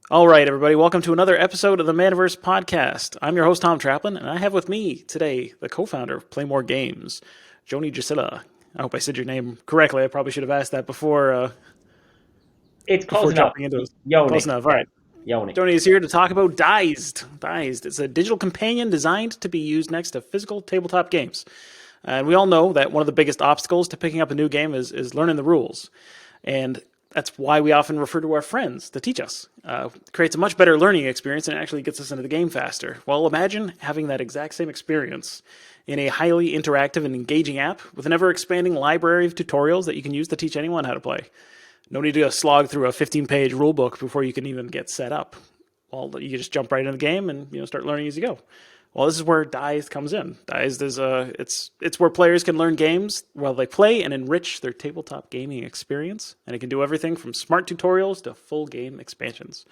All right, everybody, welcome to another episode of the Manaverse Podcast. I'm your host, Tom Traplin, and I have with me today the co-founder of Playmore Games, Jouni Jussilla. I hope I said your name correctly. I probably should have asked that It's close before enough. jumping into it. Close Jouni, enough. All yeah, right. Jouni. Jouni is here to talk about Dized. Dized. It's a digital companion designed to be used next to physical tabletop games. And we all know that one of the biggest obstacles to picking up a new game is learning the rules. And that's why we often refer to our friends to teach us. It creates a much better learning experience and actually gets us into the game faster. Well, imagine having that exact same experience in a highly interactive and engaging app with an ever-expanding library of tutorials that you can use to teach anyone how to play. No need to slog through a 15-page rulebook before you can even get set up. Well, you just jump right into the game and start learning as you go. Well, this is where Dized comes in. Dized is it's where players can learn games while they play and enrich their tabletop gaming experience, and it can do everything from smart tutorials to full game expansions.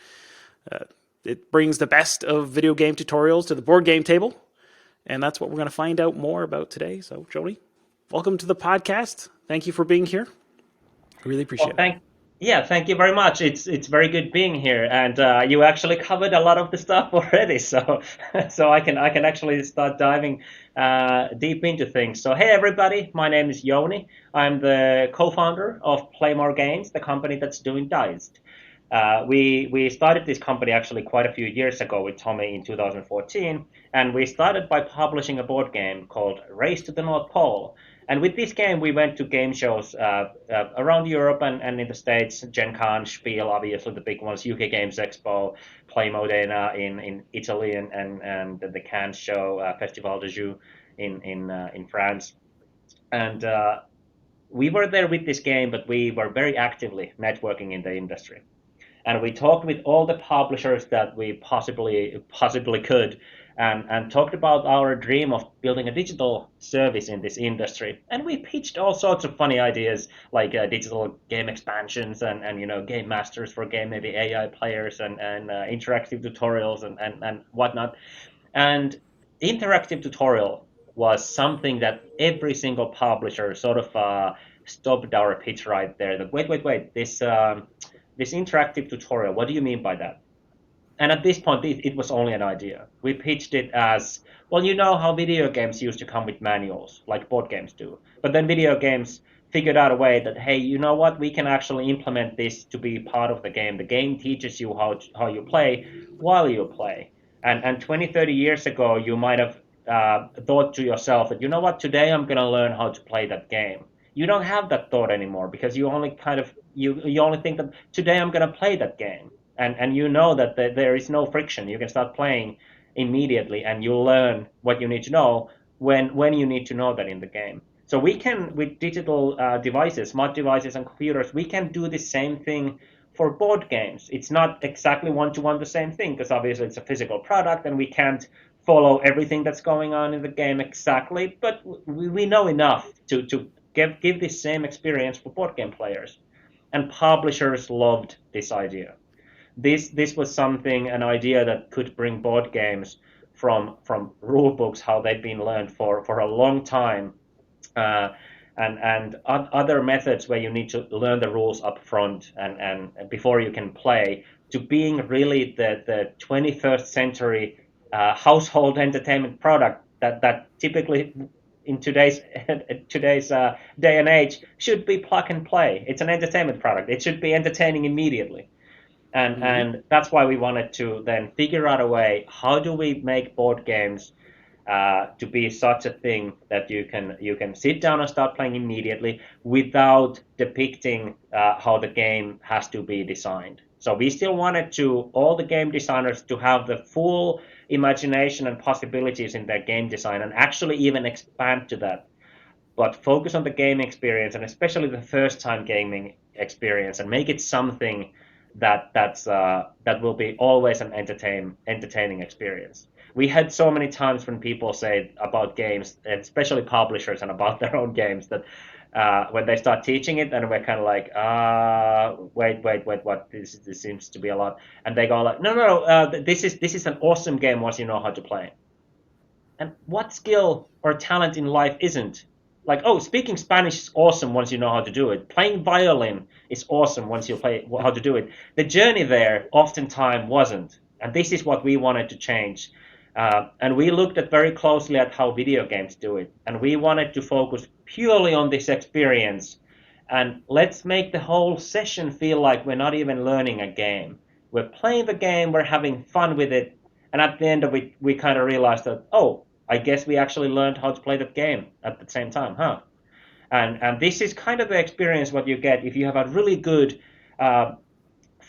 Uh, it brings the best of video game tutorials to the board game table, and that's what we're going to find out more about today. So, Joni, welcome to the podcast. Thank you for being here. I really Well, appreciate it. thank you very much. It's very good being here, and you actually covered a lot of the stuff already, so so I can actually start diving deep into things. So hey everybody, my name is Jouni. I'm the co-founder of Playmore Games, the company that's doing Dized. We started this company actually quite a few years ago with Tommy in 2014, and we started by publishing a board game called Race to the North Pole. And with this game, we went to game shows around Europe and in the States, Gen Con, Spiel, obviously the big ones, UK Games Expo, Play Modena in Italy, and the Cannes show, Festival de Jeux in France. And we were there with this game, but we were very actively networking in the industry, and we talked with all the publishers that we possibly could, and talked about our dream of building a digital service in this industry. And we pitched all sorts of funny ideas like digital game expansions and game masters for game, maybe AI players and interactive tutorials and whatnot. And interactive tutorial was something that every single publisher sort of stopped our pitch right there. That wait, this interactive tutorial, what do you mean by that? And at this point, it was only an idea. We pitched it as, well, you know how video games used to come with manuals, like board games do. But then video games figured out a way that, hey, you know what? We can actually implement this to be part of the game. The game teaches you how you play while you play. And 20, 30 years ago, you might have thought to yourself that, you know what? Today I'm going to learn how to play that game. You don't have that thought anymore because you only you only think that today I'm going to play that game, and you know that there is no friction. You can start playing immediately, and you learn what you need to know when you need to know that in the game. So we can, with digital devices, smart devices, and computers, we can do the same thing for board games. It's not exactly one-to-one the same thing because obviously it's a physical product, and we can't follow everything that's going on in the game exactly. But we know enough to give this same experience for board game players, and publishers loved this idea. This was an idea that could bring board games from rule books, how they've been learned for a long time, uh, and other methods where you need to learn the rules up front and before you can play, to being really the 21st century household entertainment product that typically in today's day and age should be plug and play. It's an entertainment product. It should be entertaining immediately, and Mm-hmm. and that's why we wanted to then figure out a way, how do we make board games to be such a thing that you can sit down and start playing immediately without depicting how the game has to be designed. So we still wanted to all the game designers to have the full imagination and possibilities in their game design, and actually even expand to that, but focus on the game experience, and especially the first time gaming experience, and make it something that will be always an entertaining experience. We had so many times when people say about games, especially publishers, and about their own games, that when they start teaching it, and we're kind of like, wait, what? This seems to be a lot, and they go like, no, this is an awesome game once you know how to play it. And what skill or talent in life isn't like, oh, speaking Spanish is awesome once you know how to do it. Playing violin is awesome once you play how to do it. The journey there oftentimes wasn't, and this is what we wanted to change. And we looked at very closely at how video games do it, and we wanted to focus purely on this experience. And let's make the whole session feel like we're not even learning a game. We're playing the game, we're having fun with it, and at the end of it, we kind of realized that, oh, I guess we actually learned how to play the game at the same time, huh? And this is kind of the experience what you get if you have a really good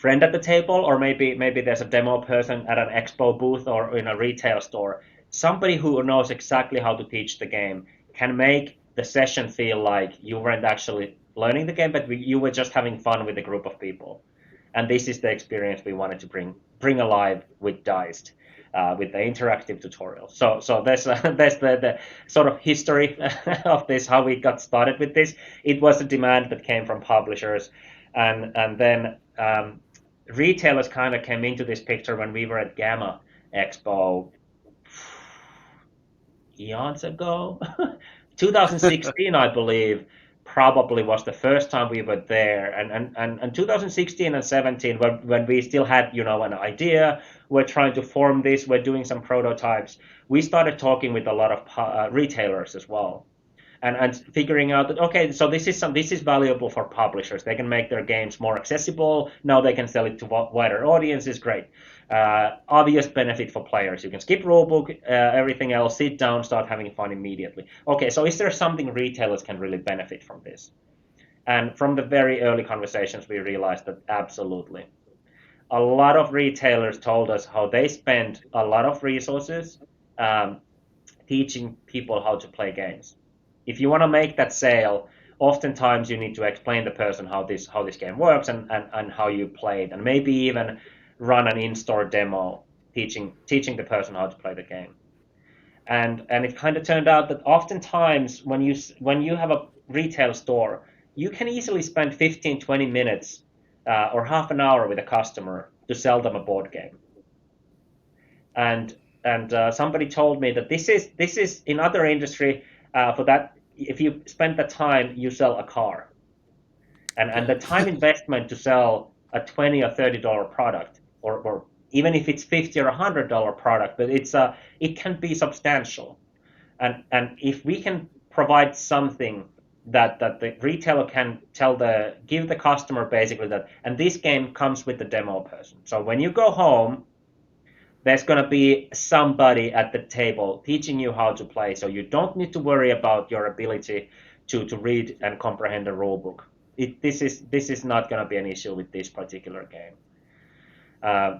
friend at the table, or maybe there's a demo person at an expo booth or in a retail store. Somebody who knows exactly how to teach the game can make the session feel like you weren't actually learning the game, but you were just having fun with a group of people. And this is the experience we wanted to bring alive with Dized. With the interactive tutorial. So there's the sort of history of this, how we got started with this. It was a demand that came from publishers, and then retailers kind of came into this picture when we were at Gamma Expo eons ago. 2016, I believe, probably was the first time we were there, and 2016 and 17 when we still had an idea, we're trying to form this, we're doing some prototypes, we started talking with a lot of retailers as well, and figuring out that, okay, so this is valuable for publishers. They can make their games more accessible. Now they can sell it to wider audiences. Great. Obvious benefit for players. You can skip rulebook, everything else, sit down, start having fun immediately. Okay, so is there something retailers can really benefit from this? And from the very early conversations, we realized that absolutely. A lot of retailers told us how they spend a lot of resources teaching people how to play games. If you want to make that sale, oftentimes you need to explain the person how this game works and how you play it, and maybe even run an in-store demo teaching the person how to play the game. And it kind of turned out that oftentimes when you have a retail store, you can easily spend 15-20 minutes or half an hour with a customer to sell them a board game. And somebody told me that this is in other industry, for that, if you spend the time, you sell a car. And the time investment to sell a $20 or $30 product, or even if it's $50 or $100 product, but it can be substantial. And if we can provide something that the retailer can give the customer basically that, and this game comes with the demo person. So when you go home, there's going to be somebody at the table teaching you how to play, so you don't need to worry about your ability to read and comprehend the rule book. This is not going to be an issue with this particular game.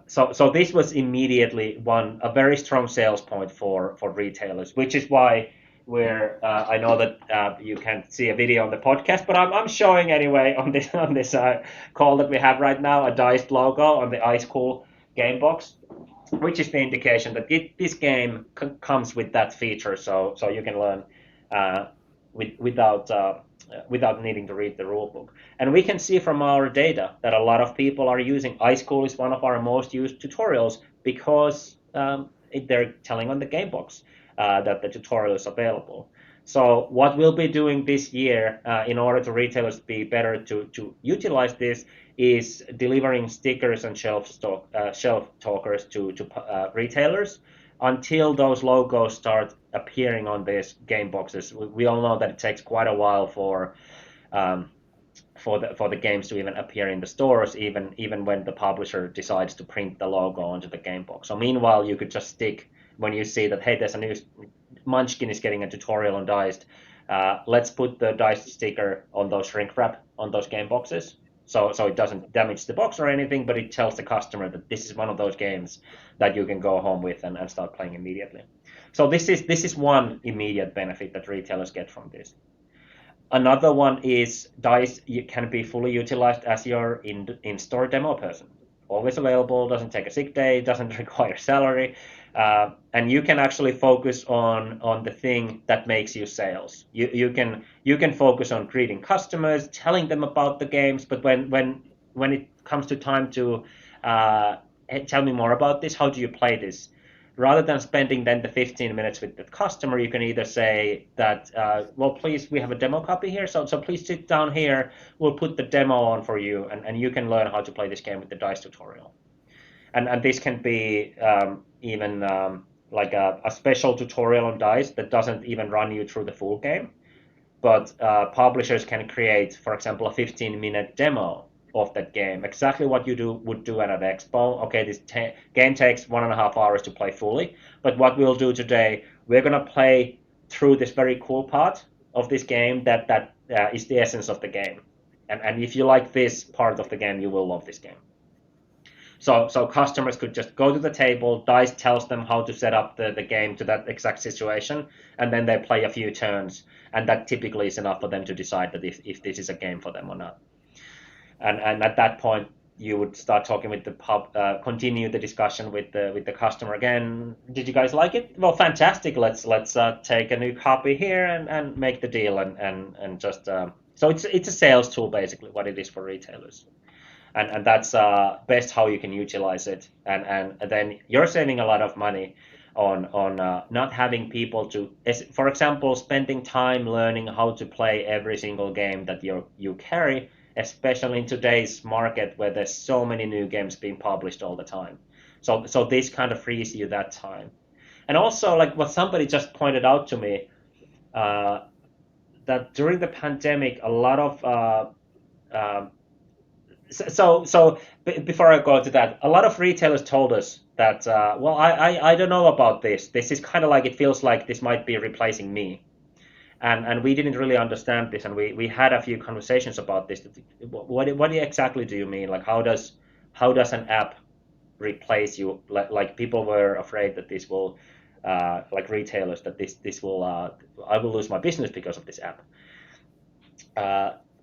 So this was immediately a very strong sales point for retailers, which is why I know that you can't see a video on the podcast, but I'm showing anyway on this call that we have right now, a Dized logo on the Ice Cool game box, which is the indication that this game comes with that feature, so you can learn without needing to read the rulebook. And we can see from our data that a lot of people are using Ice Cool is one of our most used tutorials because they're telling on the game box that the tutorial is available. So what we'll be doing this year in order to retailers to be better to utilize this is delivering stickers and shelf talkers to retailers until those logos start appearing on these game boxes. We all know that it takes quite a while for the games to even appear in the stores, even when the publisher decides to print the logo onto the game box. So meanwhile, you could just stick, when you see that, hey, there's a new Munchkin is getting a tutorial on Dized, let's put the Dized sticker on those shrink wrap on those game boxes. So it doesn't damage the box or anything, but it tells the customer that this is one of those games that you can go home with and start playing immediately. So this is one immediate benefit that retailers get from this. Another one is Dized can be fully utilized as your in-store demo person. Always available, doesn't take a sick day, doesn't require salary, and you can actually focus on the thing that makes you sales. You can focus on greeting customers, telling them about the games, but when it comes to time to tell me more about this, how do you play this? rather than spending then the 15 minutes with the customer, you can either say that, well, please, we have a demo copy here, so please sit down here, we'll put the demo on for you, and you can learn how to play this game with the dice tutorial. And this can be even like a special tutorial on dice that doesn't even run you through the full game, but publishers can create, for example, a 15-minute demo of that game, exactly what you would do at an expo. Okay, this game takes 1.5 hours to play fully, but what we'll do today, we're going to play through this very cool part of this game that is the essence of the game. And if you like this part of the game, you will love this game. So customers could just go to the table, Dice tells them how to set up the game to that exact situation, and then they play a few turns, and that typically is enough for them to decide that if this is a game for them or not. And at that point, you would start talking with the continue the discussion with the customer again. Did you guys like it? Well, fantastic. Let's take a new copy here and make the deal and just so it's a sales tool basically, what it is for retailers. And that's best how you can utilize it. And then you're saving a lot of money on not having people to, for example, spending time learning how to play every single game that you carry, especially in today's market where there's so many new games being published all the time. So this kind of frees you that time. And also, like what somebody just pointed out to me, that during the pandemic, a lot of so before I go to that, a lot of retailers told us that, well, I don't know about this. This is kind of like, it feels like this might be replacing me. And we didn't really understand this. And we had a few conversations about this. What exactly do you mean? Like, how does an app replace you? Like people were afraid that this will, like retailers, that this will, I will lose my business because of this app.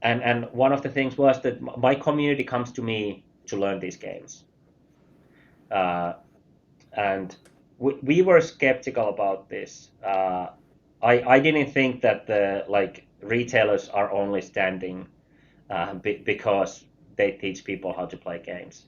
And one of the things was that my community comes to me to learn these games. And we were skeptical about this. I didn't think that the retailers are only standing because they teach people how to play games.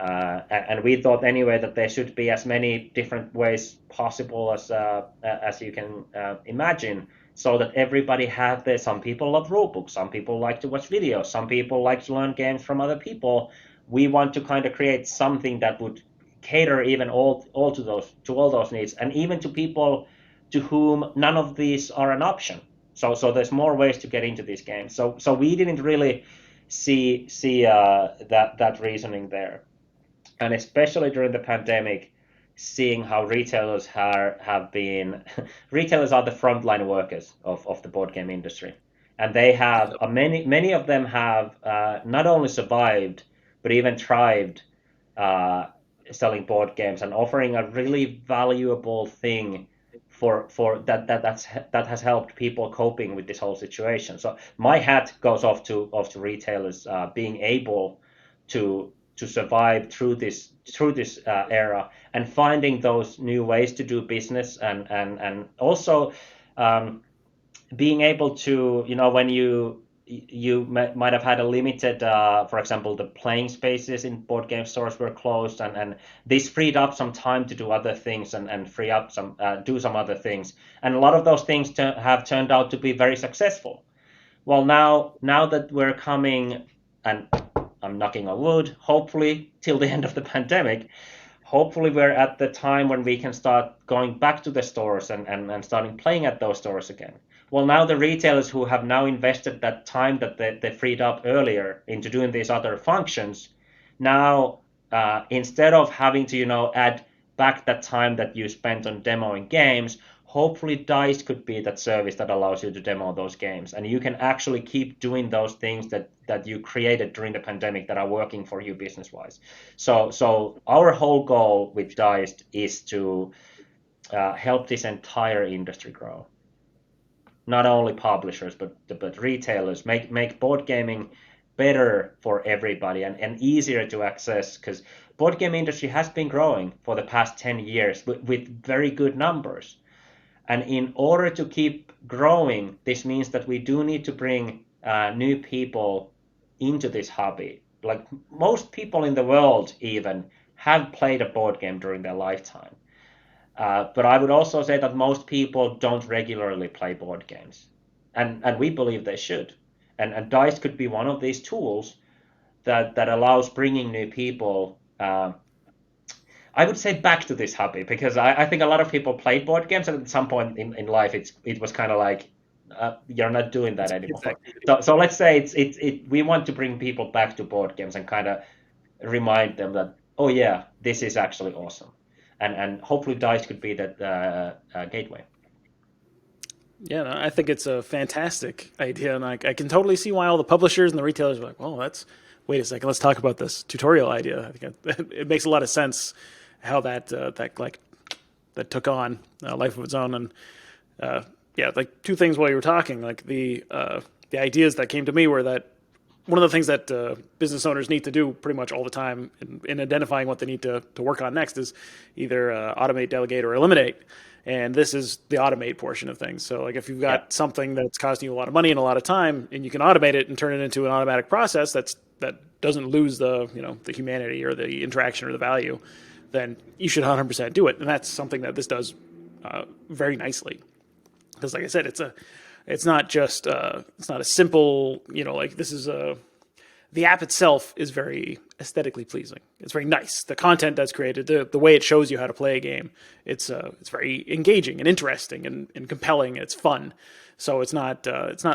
And we thought anyway that there should be as many different ways possible as you can imagine, so that everybody have this. Some people love rulebooks, some people like to watch videos, some people like to learn games from other people. We want to kind of create something that would cater even all to all those needs, and even to people to whom none of these are an option. So there's more ways to get into these games. So we didn't really see that reasoning there, and especially during the pandemic, seeing how retailers have been retailers are the frontline workers of the board game industry, and they have many of them have not only survived but even thrived selling board games and offering a really valuable thing for that has helped people coping with this whole situation. So my hat goes off to retailers being able to survive through this era and finding those new ways to do business, and also being able to, when you might have had a limited, for example, the playing spaces in board game stores were closed, and this freed up some time to do other things and free up some do some other things, and a lot of those things have turned out to be very successful. Well, now that we're coming, and I'm knocking on wood, hopefully till the end of the pandemic, hopefully we're at the time when we can start going back to the stores and starting playing at those stores again. Well, now the retailers who have now invested that time that they freed up earlier into doing these other functions, now instead of having to add back that time that you spent on demoing games, hopefully Dized could be that service that allows you to demo those games, and you can actually keep doing those things that you created during the pandemic that are working for you business-wise. So our whole goal with Dized is to help this entire industry grow. Not only publishers, but retailers, make board gaming better for everybody and easier to access, because board game industry has been growing for the past 10 years with very good numbers. And in order to keep growing, this means that we do need to bring new people into this hobby. Like most people in the world even have played a board game during their lifetime. But I would also say that most people don't regularly play board games, and we believe they should. And Dice could be one of these tools that allows bringing new people. I would say back to this hobby, because I think a lot of people played board games, and at some point in life it was kind of like you're not doing that anymore. So let's say we want to bring people back to board games and kind of remind them that, oh yeah, this is actually awesome, and hopefully Dice could be that gateway. Yeah, no, I think it's a fantastic idea, and I can totally see why all the publishers and the retailers are like, "Well, that's wait a second, let's talk about this tutorial idea." I think it makes a lot of sense how that took on a life of its own, and yeah, like two things while you were talking, like the ideas that came to me were that one of the things that business owners need to do pretty much all the time in identifying what they need to work on next is either automate, delegate, or eliminate. And this is the automate portion of things. So, like, if you've got something that's costing you a lot of money and a lot of time, and you can automate it and turn it into an automatic process that doesn't lose the humanity or the interaction or the value, then you should 100% do it. And that's something that this does very nicely. Because, like I said, it's not just it's not a simple, like this is the app itself is very aesthetically pleasing. It's very nice. The content that's created, the way it shows you how to play a game, it's very engaging and interesting and compelling. And it's fun. So it's not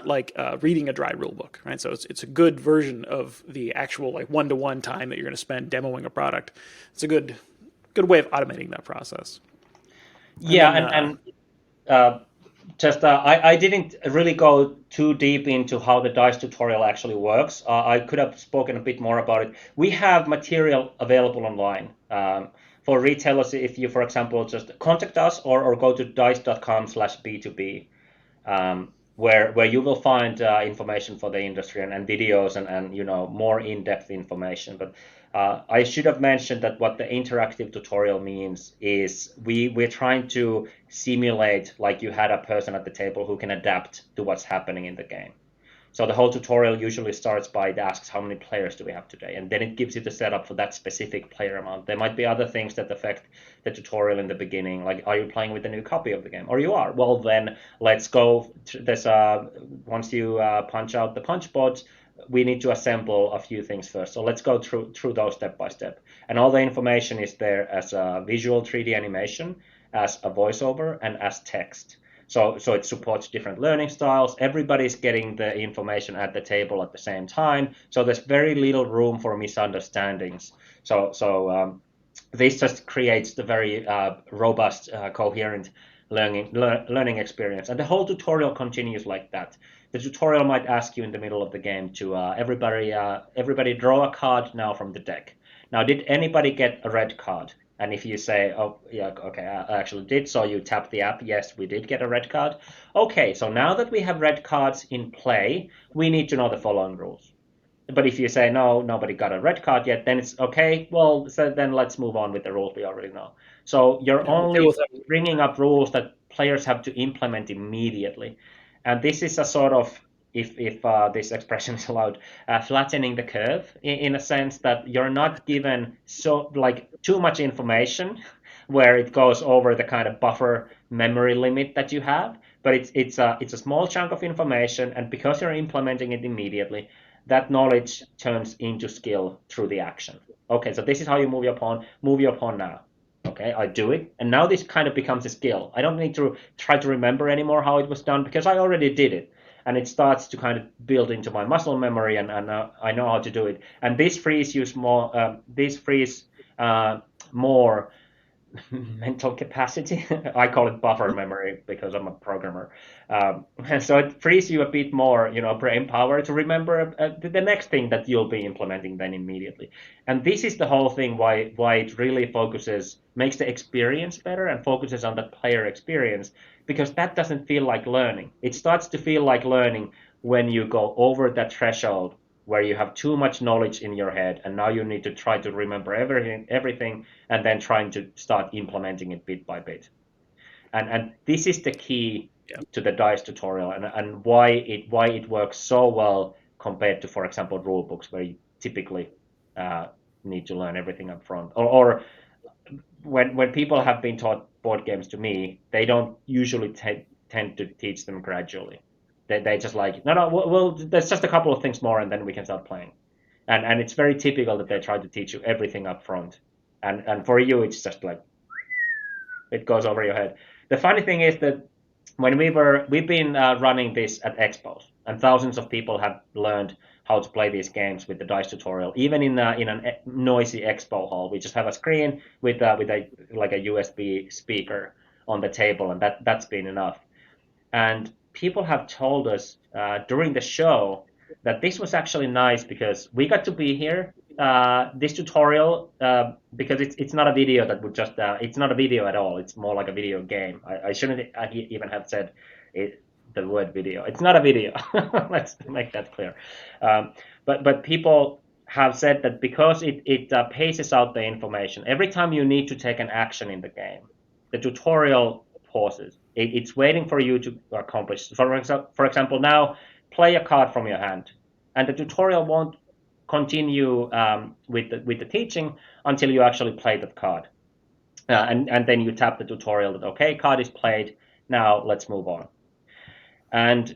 like reading a dry rule book, right? So it's a good version of the actual like one-to-one time that you're going to spend demoing a product. It's a good way of automating that process. I didn't really go too deep into how the Dice tutorial actually works. I could have spoken a bit more about it. We have material available online for retailers. If you, for example, just contact us or go to dice.com/B2B, where you will find information for the industry and videos and more in-depth information. But I should have mentioned that what the interactive tutorial means is we're trying to simulate like you had a person at the table who can adapt to what's happening in the game. So the whole tutorial usually starts by it asks how many players do we have today, and then it gives you the setup for that specific player amount. There might be other things that affect the tutorial in the beginning, like are you playing with a new copy of the game, or you are. Well, then let's go. There's once you punch out the punch boards, we need to assemble a few things first. So let's go through those step by step, and all the information is there as a visual 3D animation, as a voiceover, and as text. So it supports different learning styles. Everybody's getting the information at the table at the same time. So there's very little room for misunderstandings. So this just creates the very robust, coherent learning experience. And the whole tutorial continues like that. The tutorial might ask you in the middle of the game to everybody draw a card now from the deck. Now, did anybody get a red card? And if you say, oh, yeah, okay, I actually did, so you tap the app, yes, we did get a red card. Okay, so now that we have red cards in play, we need to know the following rules. But if you say, no, nobody got a red card yet, then it's okay, well, so then let's move on with the rules we already know. So you're only bringing up rules that players have to implement immediately. And this is a sort of, if this expression is allowed, flattening the curve in a sense that you're not given too much information where it goes over the kind of buffer memory limit that you have, but it's a small chunk of information, and because you're implementing it immediately, that knowledge turns into skill through the action. Okay, so this is how you move your pawn now. Okay, I do it, and now this kind of becomes a skill. I don't need to try to remember anymore how it was done because I already did it. And it starts to kind of build into my muscle memory, and I know how to do it. And this frees you more. This frees more mental capacity. I call it buffer memory because I'm a programmer. And so it frees you a bit more, brain power to remember the next thing that you'll be implementing then immediately. And this is the whole thing why it really makes the experience better and focuses on the player experience, because that doesn't feel like learning. It starts to feel like learning when you go over that threshold where you have too much knowledge in your head, and now you need to try to remember everything, and then trying to start implementing it bit by bit. And this is the key to the Dice tutorial, and why it works so well compared to, for example, rule books, where you typically need to learn everything up front, or when people have been taught board games to me, they don't usually tend to teach them gradually. They just like, no, well, there's just a couple of things more, and then we can start playing. And it's very typical that they try to teach you everything up front. And for you, it's just like, it goes over your head. The funny thing is that when we've been running this at expos, and thousands of people have learned how to play these games with the dice tutorial, even in a noisy expo hall. We just have a screen with a like a USB speaker on the table, and that's been enough. And people have told us during the show that this was actually nice because we got to be here. This tutorial, because it's not a video that would just, it's not a video at all. It's more like a video game. I shouldn't even have said the word video. It's not a video. Let's make that clear. But people have said that because it paces out the information, every time you need to take an action in the game, the tutorial pauses. It's waiting for you to accomplish. For example, now play a card from your hand, and the tutorial won't continue with the teaching until you actually play that card, and then you tap the tutorial that okay, card is played. Now let's move on. And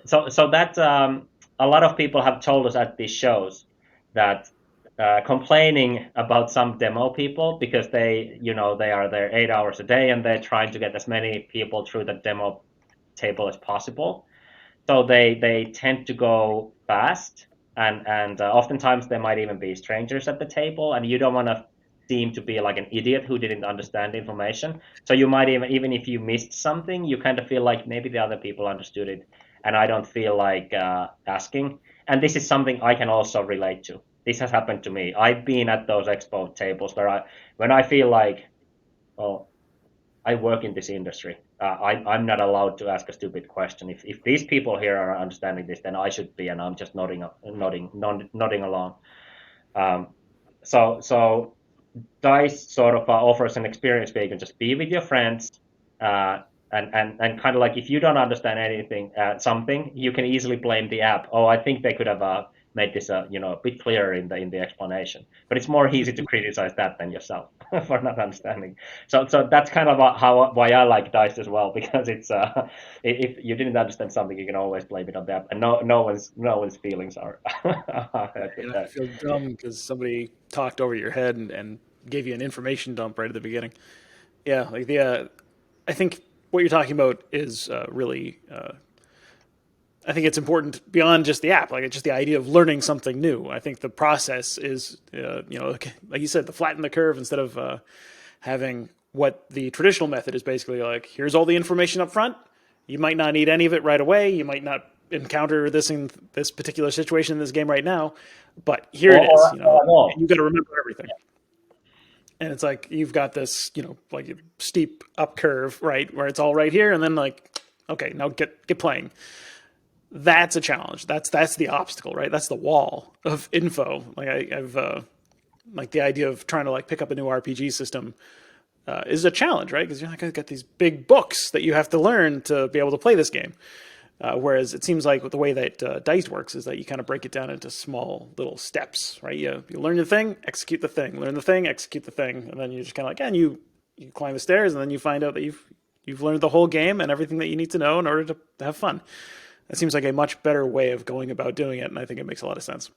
so that a lot of people have told us at these shows that complaining about some demo people because they are there 8 hours a day and they're trying to get as many people through the demo table as possible. So they tend to go fast, and oftentimes there might even be strangers at the table, and you don't want to seem to be like an idiot who didn't understand the information. So you might even if you missed something, you kind of feel like maybe the other people understood it, and I don't feel like asking. And this is something I can also relate to. This has happened to me. I've been at those expo tables when I feel like, oh, I work in this industry. I'm not allowed to ask a stupid question. If these people here are understanding this, then I should be, and I'm just nodding along. So Dice sort of offers an experience where you can just be with your friends, and kind of like if you don't understand anything, something, you can easily blame the app. Oh, I think they could have made this a bit clearer in the explanation. But it's more easy to criticize that than yourself for not understanding. So that's kind of why I like Dice as well, because it's if you didn't understand something, you can always blame it on the app, and no one's feelings are. I feel dumb because somebody talked over your head and gave you an information dump right at the beginning. Yeah, like I think what you're talking about is really. I think it's important beyond just the app, like it's just the idea of learning something new. I think the process is, like you said, the flatten the curve instead of having what the traditional method is basically like, here's all the information up front. You might not need any of it right away. You might not encounter this in this particular situation in this game right now, but here it is. You've got to remember everything. And it's like you've got this, like steep up curve, right, where it's all right here, and then like, okay, now get playing. That's a challenge. That's the obstacle, right? That's the wall of info. Like I've like the idea of trying to like pick up a new RPG system is a challenge, right? Because you're like, I've got these big books that you have to learn to be able to play this game. Whereas it seems like the way that Dized works is that you kind of break it down into small little steps, right? You learn the thing, execute the thing, learn the thing, execute the thing, and then you just kind of like, and you climb the stairs, and then you find out that you've learned the whole game and everything that you need to know in order to have fun. That seems like a much better way of going about doing it, and I think it makes a lot of sense.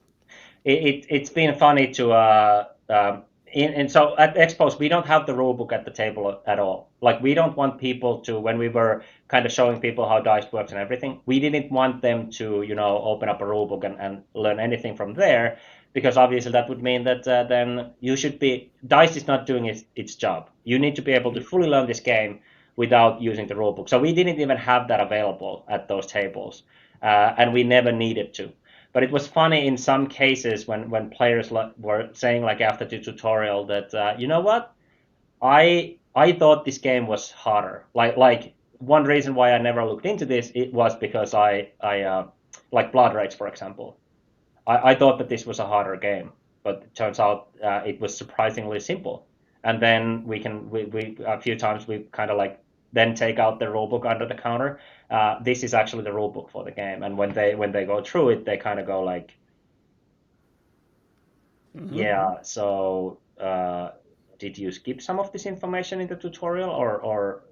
It's been funny to and so at expos we don't have the rulebook at the table at all. Like we don't want people to, when we were kind of showing people how Dice works and everything, we didn't want them to open up a rulebook and learn anything from there, because obviously that would mean that then Dice is not doing its job. You need to be able to fully learn this game without using the rulebook. So we didn't even have that available at those tables, and we never needed to. But it was funny in some cases when players were saying, like after the tutorial, that you know what, I thought this game was harder. Like one reason why I never looked into this, it was because I like Blood Rage, for example. I thought that this was a harder game, but it turns out it was surprisingly simple. And then we a few times we kind of like then take out the rulebook under the counter. This is actually the rulebook for the game, and when they go through it, they kind of go like, yeah. So did you skip some of this information in the tutorial, or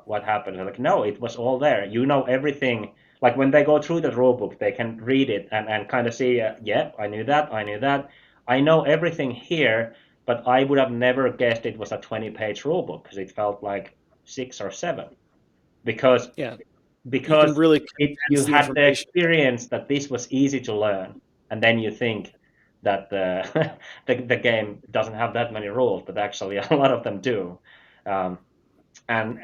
what happened? They're like, no, it was all there. You know everything. Like when they go through the rulebook, they can read it and kind of see, yeah, I knew that, I know everything here, but I would have never guessed it was a 20-page rulebook because it felt like 6 or 7, because Yeah, you can because really you condense the had the information. experience that this was easy to learn, and then you think that the the game doesn't have that many rules, but actually a lot of them do. Um, and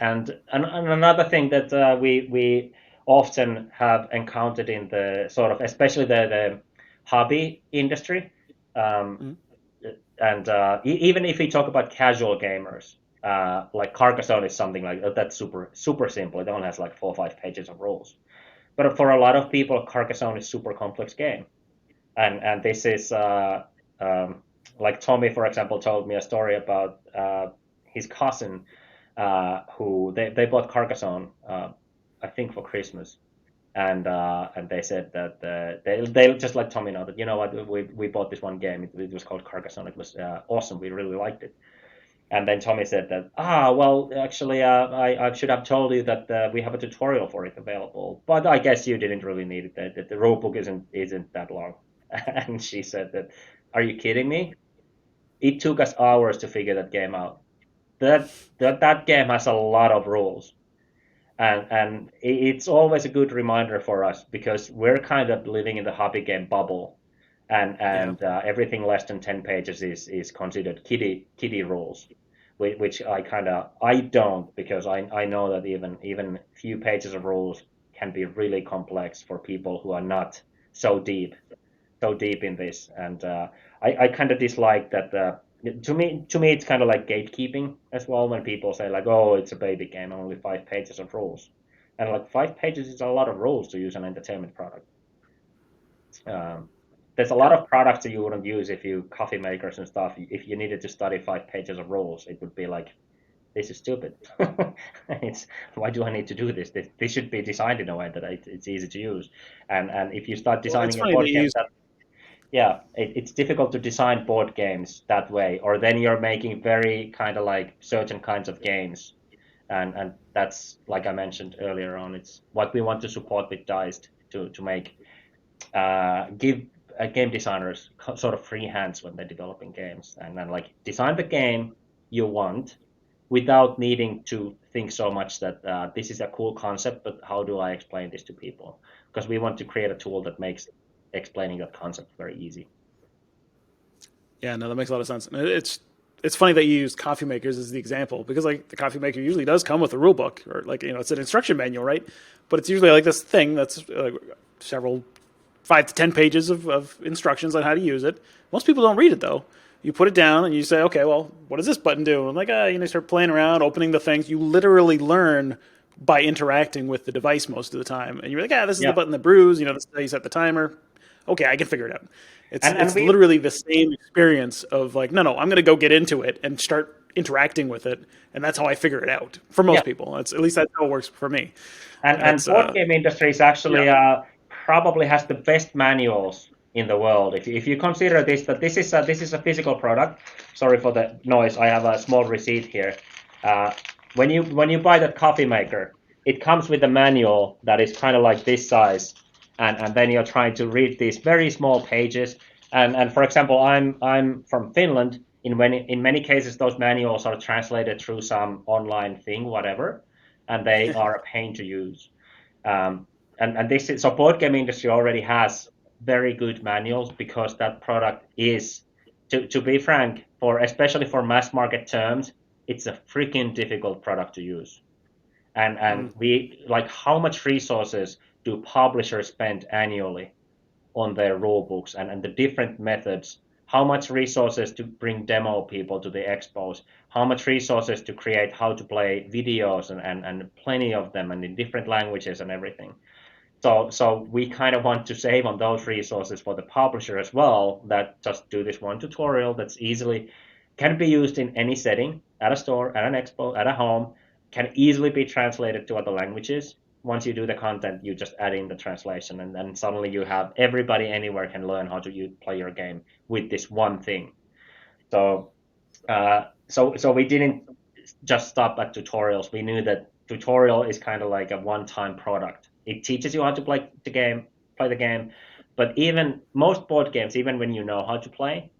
another thing that we often have encountered in the sort of, especially the hobby industry, um, Mhm. and even if we talk about casual gamers, like Carcassonne is something like that's super simple. It only has like 4 or 5 pages of rules. But for a lot of people, Carcassonne is super complex game, and this is um, like Tommy, for example, told me a story about his cousin who they bought Carcassonne, I think for Christmas, and they said that they just let Tommy know that, you know what, we bought this one game. It was called Carcassonne. It was awesome. We really liked it. And then Tommy said that, well, actually, I should have told you that we have a tutorial for it available, but I guess you didn't really need it. That the rulebook isn't that long. And she said that, are you kidding me? It took us hours to figure that game out. That game has a lot of rules, and it's always a good reminder for us because we're kind of living in the hobby game bubble, and Yeah. everything less than 10 pages is considered kiddie rules, which I don't, because I know that even few pages of rules can be really complex for people who are not so deep in this, and I kind of dislike that. To me, it's kind of like gatekeeping as well when people say like, "Oh, it's a baby game, only 5 pages of rules," and like 5 pages is a lot of rules to use an entertainment product. Um, there's a lot Yeah. of products that you wouldn't use if you coffee makers and stuff. If you needed to study 5 pages of rules, it would be like, this is stupid. It's, why do I need to do this? This should be designed in a way that it's easy to use. And if you start Well, it's designing a funny that board you game use. that, yeah, it's difficult to design board games that way, or then you're making very kind of like certain kinds of games, and that's, like I mentioned earlier on, it's what we want to support with Dized, to make give game designers sort of free hands when they're developing games, and then like design the game you want without needing to think so much that this is a cool concept, but how do I explain this to people? Because we want to create a tool that makes explaining that concept very easy. Yeah, no, that makes a lot of sense. And it's funny that you use coffee makers as the example because like the coffee maker usually does come with a rule book or like it's an instruction manual, right? But it's usually like this thing that's like several 5 to 10 pages of instructions on how to use it. Most people don't read it though. You put it down and you say, okay, well, what does this button do? And I'm like, start playing around, opening the things. You literally learn by interacting with the device most of the time. And you're like, this is the Yeah, button that brews. This is how you set the timer. Okay, I can figure it out. It's and it's we literally the same experience of like, no, I'm going to go get into it and start interacting with it, and that's how I figure it out. For yeah, most people, that's at least that's how it works for me. and It's board game industry is yeah, actually probably has the best manuals in the world. If you consider this, that this is a physical product. Sorry for the noise. I have a small receipt here. Uh, when you buy that coffee maker, it comes with a manual that is kind of like this size, and then you're trying to read these very small pages. And for example, I'm from Finland. In many cases, those manuals are translated through some online thing, whatever, and they are a pain to use. Um, and this is, so board game industry already has very good manuals because that product is, to be frank, for especially for mass market terms, it's a freaking difficult product to use. And we like, how much resources do publishers spend annually on their rule books, and the different methods, how much resources to bring demo people to the expos, how much resources to create how to play videos, and plenty of them, and in different languages and everything. So we kind of want to save on those resources for the publisher as well, that just do this one tutorial that's easily can be used in any setting, at a store, at an expo, at a home, can easily be translated to other languages. Once you do the content, you just add in the translation, and then suddenly you have everybody anywhere can learn how to play your game with this one thing. So So we didn't just stop at tutorials. We knew that tutorial is kind of like a one-time product. It teaches you how to play the game, but even most board games, even when you know how to play,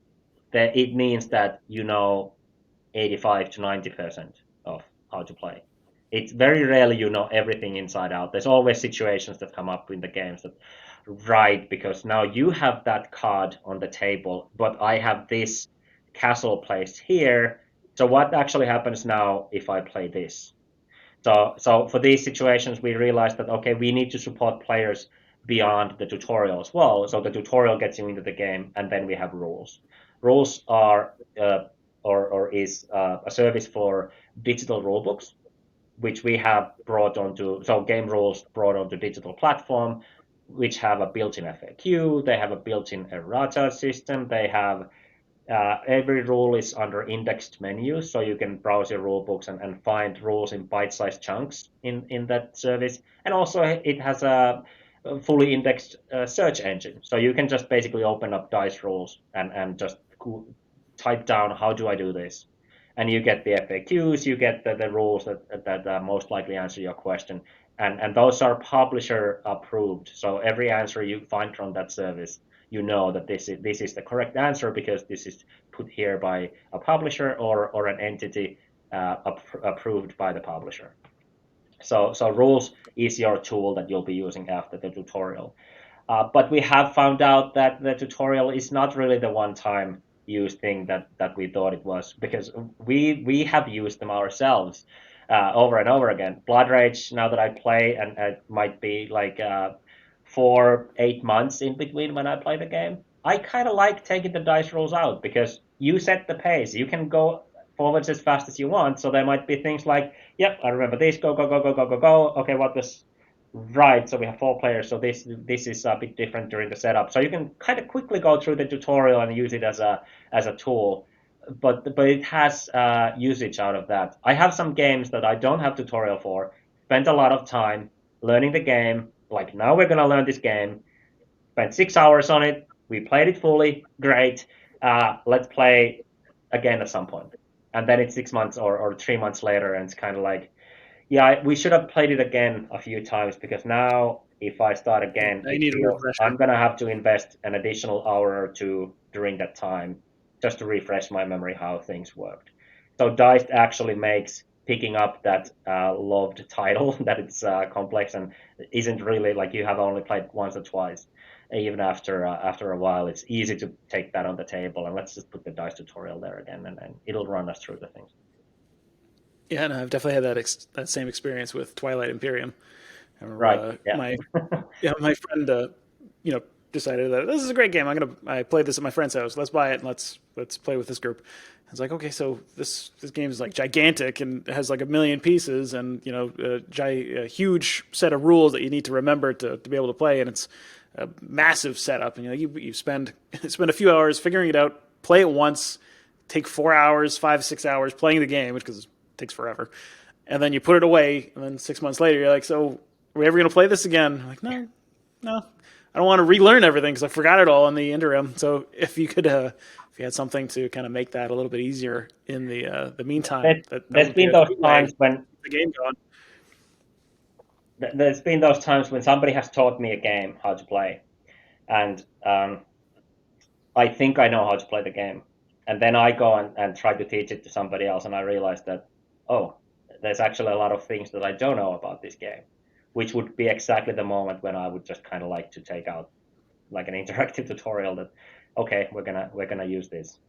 that it means that you know 85 to 90% of how to play. It's very rarely you know everything inside out. There's always situations that come up in the games that, right, because now you have that card on the table, but I have this castle placed here. So what actually happens now if I play this? So for these situations, we realized that, okay, we need to support players beyond the tutorial as well. So the tutorial gets you into the game, and then we have rules. Rules are or is a service for digital rulebooks, which we have brought onto, so game rules brought onto digital platform, which have a built-in FAQ, they have a built-in errata system, they have every rule is under indexed menus, so you can browse your rule books and find rules in bite-sized chunks in that service. And also it has a fully indexed search engine, so you can just basically open up dice rules and just type down how do I do this, and you get the FAQs, you get the rules that most likely answer your question, and those are publisher approved. So every answer you find from that service, you know that this is the correct answer because this is put here by a publisher or an entity approved by the publisher. So rules is your tool that you'll be using after the tutorial. But we have found out that the tutorial is not really the one-time use thing that we thought it was, because we have used them ourselves over and over again. Blood Rage, now that I play, and it might be like 8 months in between when I play the game, I kind of like taking the dice rolls out because you set the pace. You can go forwards as fast as you want. So there might be things like, yep, I remember this, go, go, go, go, go, go, go. Okay, what was right? So we have 4 players. So this is a bit different during the setup. So you can kind of quickly go through the tutorial and use it as a tool. But it has usage out of that. I have some games that I don't have tutorial for. Spent a lot of time learning the game. Like, now we're gonna learn this game. Spent 6 hours on it. We played it fully. Great. Let's play again at some point. And then it's 6 months or 3 months later, and it's kind of like, yeah, we should have played it again a few times, because now if I start again, I need a refresher. I'm gonna have to invest an additional hour or two during that time just to refresh my memory how things worked. So Dized actually makes picking up that loved title that it's complex and isn't really like you have only played once or twice. Even after a while, it's easy to take that on the table, and let's just put the dice tutorial there again, and it'll run us through the things. Yeah, no, I've definitely had that same experience with Twilight Imperium. I remember Right. Yeah. my friend decided that this is a great game. I played this at my friend's house. Let's buy it and let's play with this group. I was like, okay, so this game is like gigantic and has like a million pieces and a huge set of rules that you need to remember to be able to play, and it's a massive setup. And you spend spend a few hours figuring it out, play it once, take 4 hours, 5 6 hours playing the game, which because it takes forever, and then you put it away, and then 6 months later you're like, so are we ever going to play this again? I'm like, no, I don't want to relearn everything because I forgot it all in the interim. So if you could, if you had something to kind of make that a little bit easier in the meantime, There's would be been a those great way times to when keep the game going. there's been those times when somebody has taught me a game how to play, and I think I know how to play the game, and then I go and try to teach it to somebody else, and I realize that, oh, there's actually a lot of things that I don't know about this game, which would be exactly the moment when I would just kind of like to take out like an interactive tutorial that, okay, we're gonna use this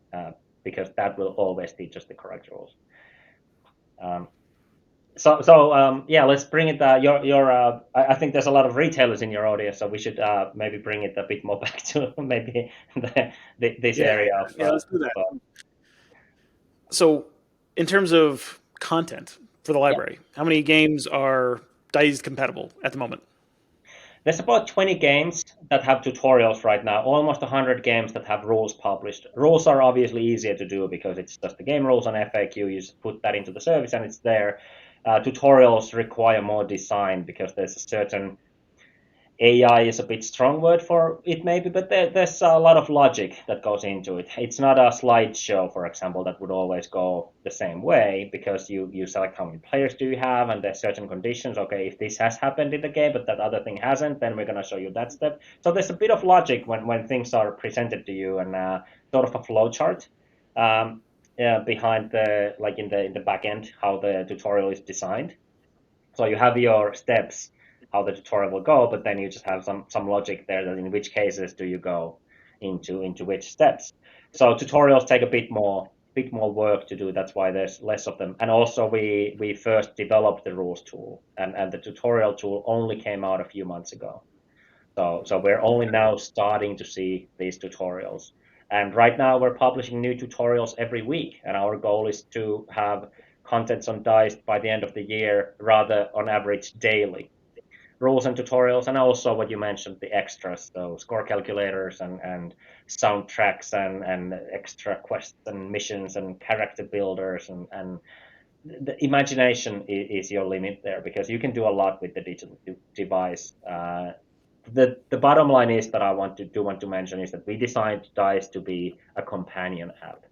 because that will always teach us the correct rules. Um, yeah, let's bring it. I think there's a lot of retailers in your audience, so we should maybe bring it a bit more back to maybe this Yeah, area of. yeah, let's do that. So, in terms of content for the Yeah, library, how many games are Dized compatible at the moment? there's about 20 games that have tutorials right now. Almost 100 games that have rules published. Rules are obviously easier to do because it's just the game rules on FAQ. You just put that into the service and it's there. Tutorials require more design because there's a certain AI is a bit strong word for it maybe, but there's a lot of logic that goes into it. It's not a slideshow, for example, that would always go the same way, because you select how many players do you have, and there's certain conditions. Okay, if this has happened in the game, but that other thing hasn't, then we're going to show you that step. So there's a bit of logic when things are presented to you, and sort of a flow chart behind like in the back end, how the tutorial is designed. So you have your steps, how the tutorial will go, but then you just have some logic there that in which cases do you go into which steps. So tutorials take a bit more work to do. That's why there's less of them. And also we first developed the rules tool, and the tutorial tool only came out a few months ago. So we're only now starting to see these tutorials. And right now we're publishing new tutorials every week, and our goal is to have contents on Dized by the end of the year, rather on average daily. Rules and tutorials, and also what you mentioned, the extras, so score calculators and soundtracks and extra quests and missions and character builders, and the imagination is your limit there, because you can do a lot with the digital device. The bottom line is that I want to mention is that we designed Dice to be a companion app.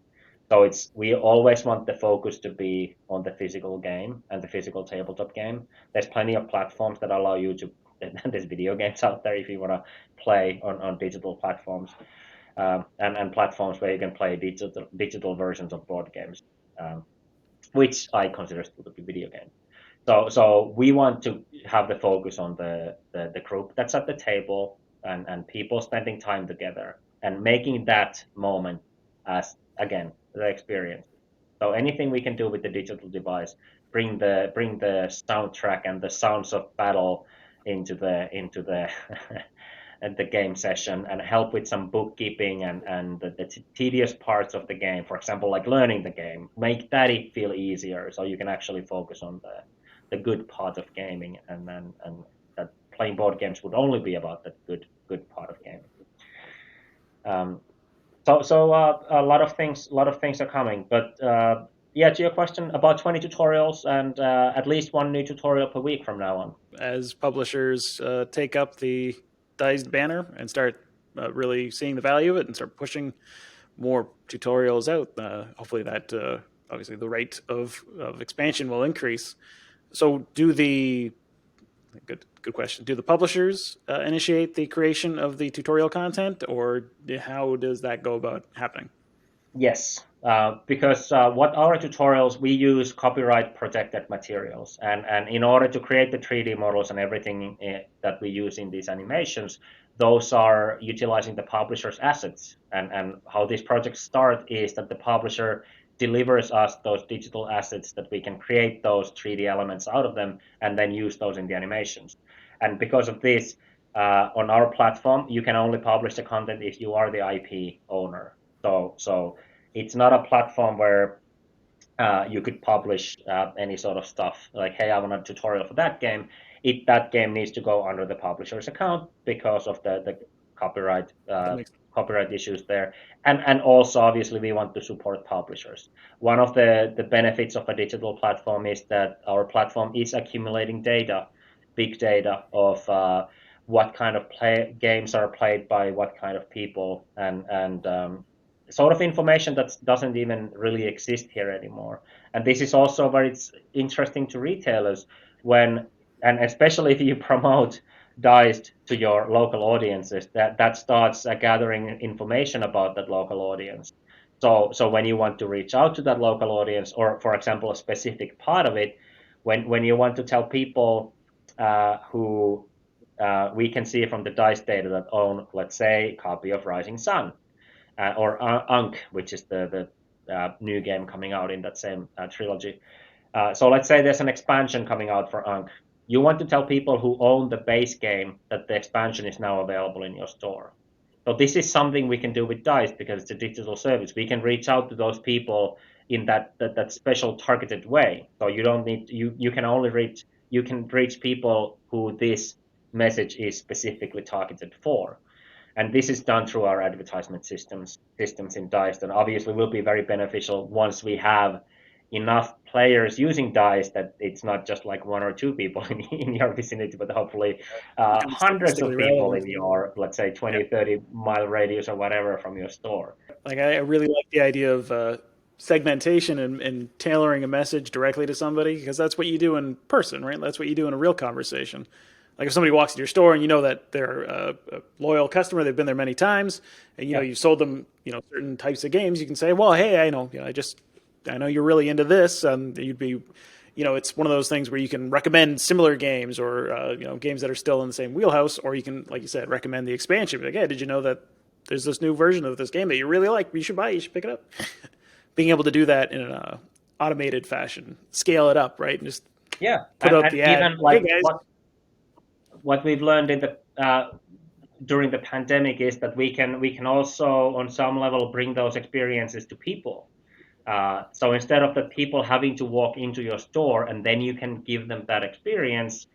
So we always want the focus to be on the physical game and the physical tabletop game. There's plenty of platforms that allow you to. There's video games out there if you want to play on digital platforms, and platforms where you can play digital versions of board games, which I consider still to be video games. So we want to have the focus on the group that's at the table, and people spending time together and making that moment as, again, the experience. So anything we can do with the digital device, bring the soundtrack and the sounds of battle into the and the game session, and help with some bookkeeping and the tedious parts of the game, for example, like learning the game, make that feel easier, so you can actually focus on the good part of gaming, and that playing board games would only be about that good part of gaming. So a lot of things are coming, but yeah, to your question, about 20 tutorials, and at least one new tutorial per week from now on. As publishers take up the Dized banner and start really seeing the value of it and start pushing more tutorials out, hopefully that obviously the rate of expansion will increase. So good question. Do the publishers initiate the creation of the tutorial content, or how does that go about happening? Yes, because what our tutorials, we use copyright protected materials, and in order to create the 3D models and everything that we use in these animations, those are utilizing the publisher's assets. And how these projects start is that the publisher delivers us those digital assets that we can create those 3D elements out of them and then use those in the animations. And because of this, on our platform, you can only publish the content if you are the IP owner. So it's not a platform where you could publish any sort of stuff like, hey, I want a tutorial for that game. That game needs to go under the publisher's account because of the copyright issues there. And also, obviously, we want to support publishers. One of the benefits of a digital platform is that our platform is accumulating data, big data of what kind of games are played by what kind of people, and sort of information that doesn't even really exist here anymore. And this is also very interesting to retailers and especially if you promote Dized to your local audiences, that starts gathering information about that local audience. So when you want to reach out to that local audience, or for example, a specific part of it, when you want to tell people who we can see from the Dized data that own, let's say, a copy of Rising Sun, or Ankh, which is the new game coming out in that same trilogy. So let's say there's an expansion coming out for Ankh. You want to tell people who own the base game that the expansion is now available in your store. So this is something we can do with Dized because it's a digital service. We can reach out to those people in that special targeted way. So you don't need you can only reach people who this message is specifically targeted for. And this is done through our advertisement systems in Dized, and obviously will be very beneficial once we have enough players using Dice, that it's not just like one or two people in your vicinity, but hopefully hundreds of Statistically people relevant. in your, let's say, 20, 30-mile radius or whatever from your store. Like I really like the idea of segmentation and tailoring a message directly to somebody, because that's what you do in person, right? That's what you do in a real conversation. Like if somebody walks into your store and you know that they're a loyal customer, they've been there many times, and you know you've sold them certain types of games, you can say, well, hey, I know you're really into this, and you'd be, it's one of those things where you can recommend similar games or games that are still in the same wheelhouse, or you can, like you said, recommend the expansion. Like, hey, did you know that there's this new version of this game that you really like? You should buy it. You should pick it up. Being able to do that in an automated fashion, scale it up, right, and just put out the ad. Even like hey guys, what we've learned in the during the pandemic is that we can also on some level bring those experiences to people. So instead of the people having to walk into your store and then you can give them that experience,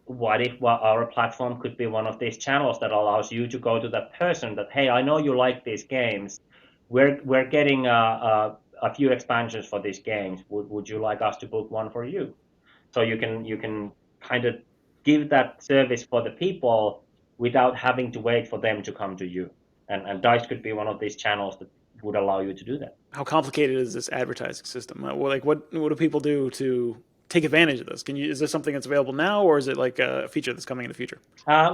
what if our platform could be one of these channels that allows you to go to that person that, hey, I know you like these games. We're getting a few expansions for these games. Would you like us to book one for you? So you can kind of give that service for the people without having to wait for them to come to you. And Dice could be one of these channels that would allow you to do that. how complicated is this advertising system? What do people do to take advantage of this? Is this something that's available now, or is it like a feature that's coming in the future?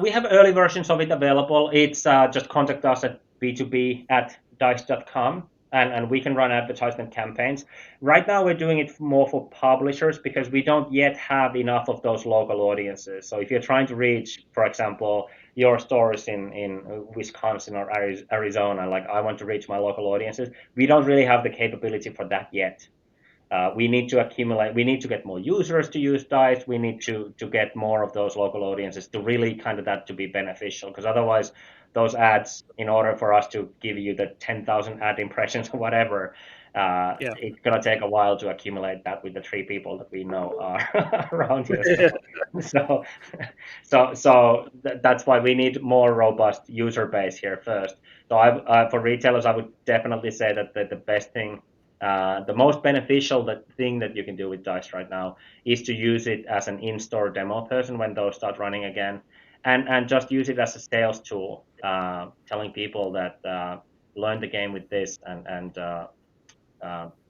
We have early versions of it available. It's just contact us at b2b@dice.com, and we can run advertisement campaigns. Right now, we're doing it more for publishers because we don't yet have enough of those local audiences. So if you're trying to reach, for example, your stores in Wisconsin or Arizona, like I want to reach my local audiences, we don't really have the capability for that yet. We need to accumulate, we need to get more users to use Dice. We need to get more of those local audiences to really kind of that to be beneficial, because otherwise those ads, in order for us to give you the 10,000 ad impressions or whatever, it's going to take a while to accumulate that with the 3 people that we know are around here. So that's why we need more robust user base here first. So for retailers, I would definitely say that the best thing, the most beneficial thing that you can do with Dice right now is to use it as an in-store demo person when those start running again, and just use it as a sales tool, telling people that learn the game with this, and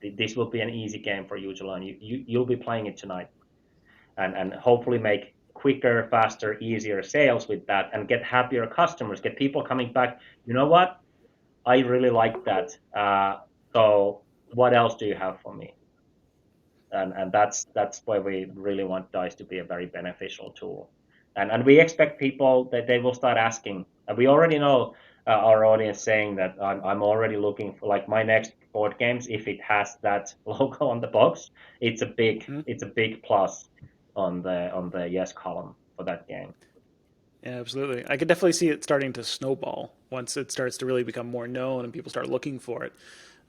this will be an easy game for you to learn. You'll be playing it tonight, and hopefully make quicker, faster, easier sales with that, and get happier customers, get people coming back. You know what? I really like that. So what else do you have for me? And that's why we really want Dice to be a very beneficial tool. And we expect people that they will start asking. And we already know our audience saying that I'm already looking for, like, my next board games, if it has that logo on the box, it's a big plus on the yes column for that game. Yeah, absolutely. I could definitely see it starting to snowball once it starts to really become more known and people start looking for it.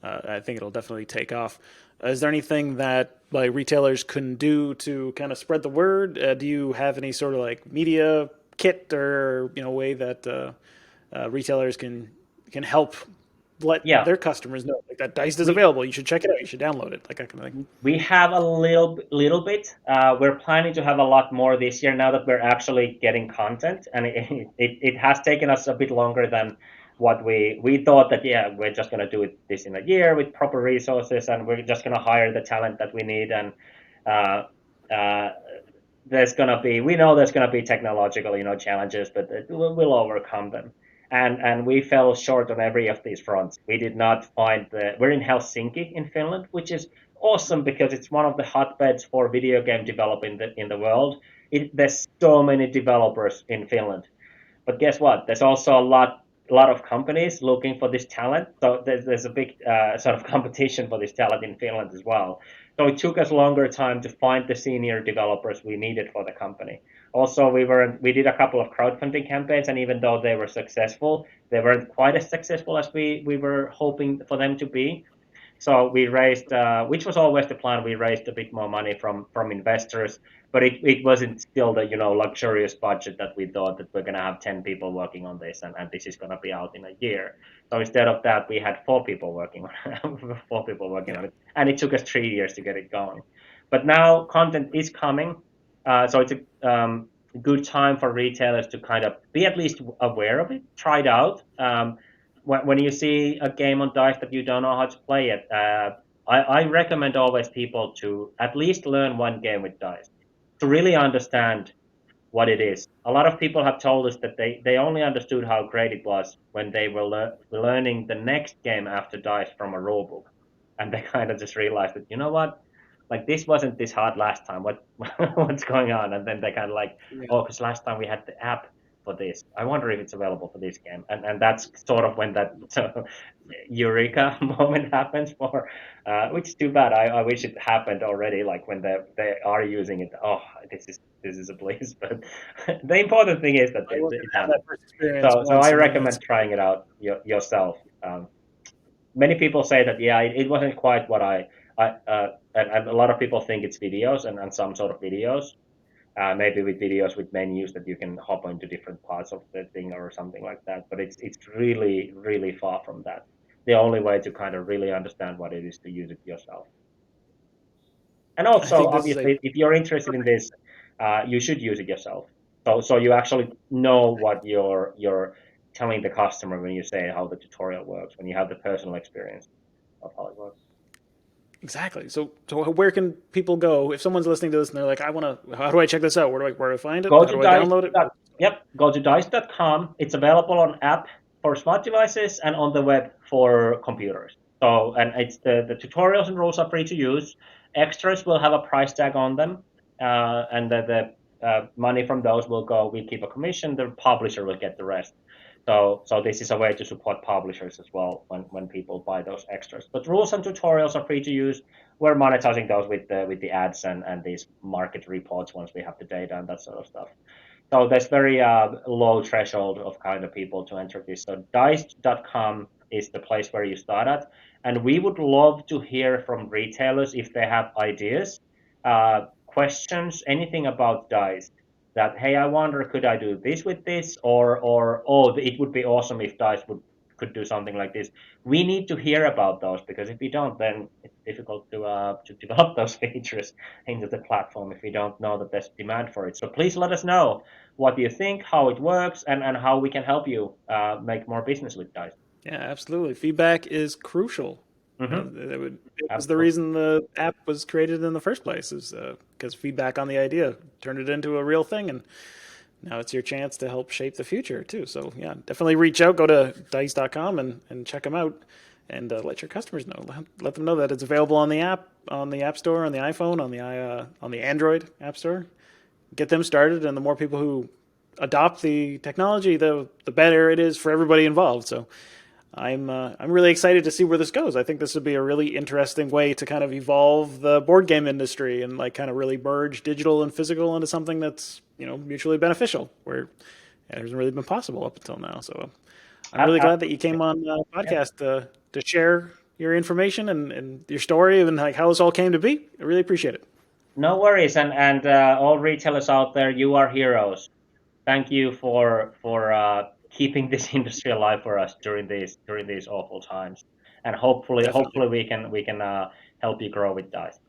I think it'll definitely take off. Is there anything that like retailers can do to kind of spread the word? Do you have any sort of like media kit or way that retailers can help let their customers know like that Dice is available? You should check it out. You should download it, like that kind of thing. We have a little bit. We're planning to have a lot more this year now that we're actually getting content, and it has taken us a bit longer than what we thought that, we're just going to do this in a year with proper resources, and we're just going to hire the talent that we need, and we know there's going to be technological challenges, but we'll overcome them. And we fell short on every of these fronts. We did not find we're in Helsinki in Finland, which is awesome because it's one of the hotbeds for video game development in the world. There's so many developers in Finland, but guess what? There's also a lot of companies looking for this talent. So there's a big sort of competition for this talent in Finland as well. So it took us longer time to find the senior developers we needed for the company. Also, we did a couple of crowdfunding campaigns, and even though they were successful, they weren't quite as successful as we were hoping for them to be. So we raised, which was always the plan. We raised a bit more money from investors, but it wasn't still the luxurious budget that we thought that we're gonna have 10 people working on this, and this is gonna be out in a year. So instead of that, we had 4 people working on 4 people working on it, and it took us 3 years to get it going. But now content is coming, so it's a good time for retailers to kind of be at least aware of it, try it out. When you see a game on Dice that you don't know how to play it, I recommend always people to at least learn one game with Dice to really understand what it is. A lot of people have told us that they only understood how great it was when they were learning the next game after Dice from a rulebook, and they kind of just realized that, you know what, like this wasn't this hard last time. What's going on? And then they kind of like, oh, because last time we had the app for this. I wonder if it's available for this game. And that's sort of when that eureka moment happens for, which is too bad. I wish it happened already, like when they are using it. Oh, this is a bliss. But the important thing is that it happens. So I recommend trying it out yourself. Many people say that, yeah, it wasn't quite what and a lot of people think it's videos and some sort of videos, maybe with videos with menus that you can hop into different parts of the thing or something like that. But it's really, really far from that. The only way to kind of really understand what it is to use it yourself. And also, obviously, if you're interested in this, you should use it yourself. So you actually know what you're telling the customer when you say how the tutorial works, when you have the personal experience of how it works. Exactly. So where can people go if someone's listening to this and they're like, how do I check this out? Where do I find it? How do I download it? Yep. Go to Dized.com. It's available on app for smart devices and on the web for computers. So, and it's the tutorials and rules are free to use. Extras will have a price tag on them, and the money from those we keep a commission. The publisher will get the rest. So this is a way to support publishers as well when people buy those extras. But rules and tutorials are free to use. We're monetizing those with the ads and these market reports once we have the data and that sort of stuff. So there's very low threshold of kind of people to enter this. So Dized.com is the place where you start at. And we would love to hear from retailers if they have ideas, questions, anything about Dized. That, hey, I wonder, could I do this with this? Or oh, it would be awesome if Dized could do something like this. We need to hear about those, because if we don't, then it's difficult to develop those features into the platform if we don't know that there's demand for it. So please let us know what you think, how it works, and how we can help you make more business with Dized. Yeah, absolutely. Feedback is crucial. Mm-hmm. It was the reason the app was created in the first place, is because feedback on the idea turned it into a real thing, and now it's your chance to help shape the future too. So yeah, definitely reach out, go to Dized.com and check them out, and let your customers know. Let them know that it's available on the App Store, on the iPhone, on the Android App Store. Get them started, and the more people who adopt the technology, the better it is for everybody involved. So I'm really excited to see where this goes. I think this would be a really interesting way to kind of evolve the board game industry and like kind of really merge digital and physical into something that's mutually beneficial, where it hasn't really been possible up until now. So I'm really glad that you came on the podcast to share your information and your story and like how this all came to be. I really appreciate it. No worries, and all retailers out there, you are heroes. Thank you for keeping this industry alive for us during these awful times, and hopefully we can help you grow with Dized.